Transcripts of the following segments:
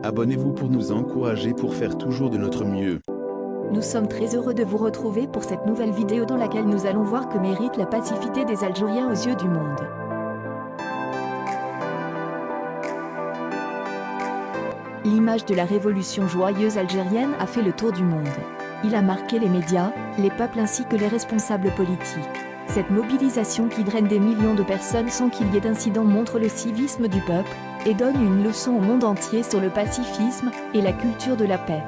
Abonnez-vous pour nous encourager pour faire toujours de notre mieux. Nous sommes très heureux de vous retrouver pour cette nouvelle vidéo dans laquelle nous allons voir que mérite la passivité des Algériens aux yeux du monde. L'image de la révolution joyeuse algérienne a fait le tour du monde. Il a marqué les médias, les peuples ainsi que les responsables politiques. Cette mobilisation qui draine des millions de personnes sans qu'il y ait d'incident montre le civisme du peuple, et donne une leçon au monde entier sur le pacifisme et la culture de la paix.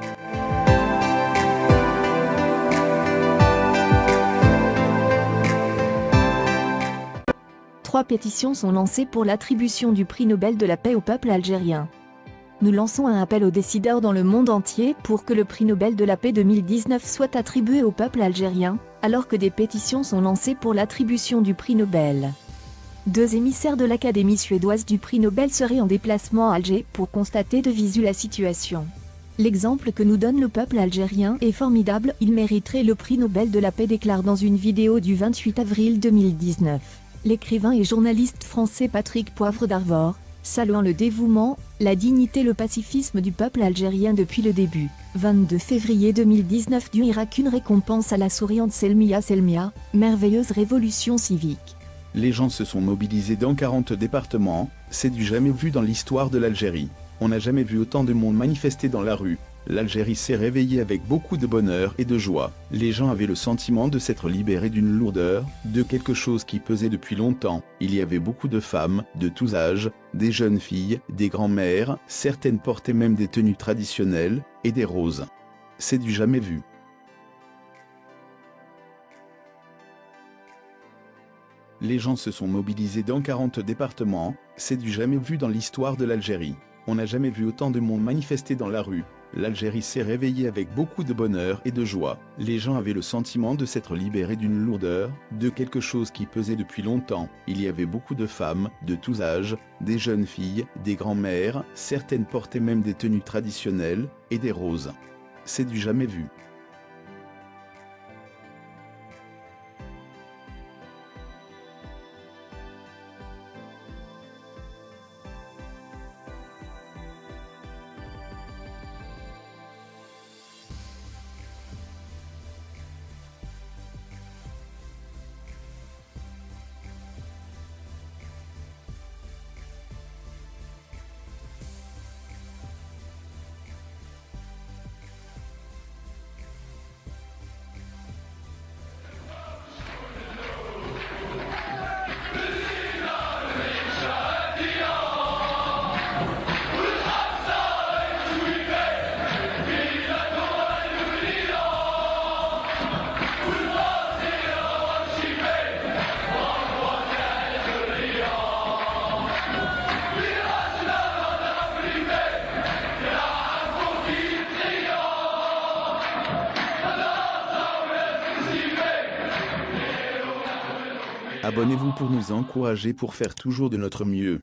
Trois pétitions sont lancées pour l'attribution du prix Nobel de la paix au peuple algérien. Nous lançons un appel aux décideurs dans le monde entier pour que le prix Nobel de la paix 2019 soit attribué au peuple algérien, alors que des pétitions sont lancées pour l'attribution du prix Nobel. Deux émissaires de l'Académie suédoise du prix Nobel seraient en déplacement à Alger pour constater de visu la situation. L'exemple que nous donne le peuple algérien est formidable, il mériterait le prix Nobel de la paix, déclare dans une vidéo du 28 avril 2019. L'écrivain et journaliste français Patrick Poivre d'Arvor, saluant le dévouement, la dignité et le pacifisme du peuple algérien depuis le début. 22 février 2019 du Irak, une récompense à la souriante Selmia, merveilleuse révolution civique. Les gens se sont mobilisés dans 40 départements, c'est du jamais vu dans l'histoire de l'Algérie. On n'a jamais vu autant de monde manifester dans la rue. L'Algérie s'est réveillée avec beaucoup de bonheur et de joie. Les gens avaient le sentiment de s'être libérés d'une lourdeur, de quelque chose qui pesait depuis longtemps. Il y avait beaucoup de femmes, de tous âges, des jeunes filles, des grands-mères, certaines portaient même des tenues traditionnelles, et des roses. C'est du jamais vu. Les gens se sont mobilisés dans 40 départements, c'est du jamais vu dans l'histoire de l'Algérie. On n'a jamais vu autant de monde manifester dans la rue. L'Algérie s'est réveillée avec beaucoup de bonheur et de joie. Les gens avaient le sentiment de s'être libérés d'une lourdeur, de quelque chose qui pesait depuis longtemps. Il y avait beaucoup de femmes, de tous âges, des jeunes filles, des grands-mères, certaines portaient même des tenues traditionnelles, et des roses. C'est du jamais vu. Abonnez-vous pour nous encourager pour faire toujours de notre mieux.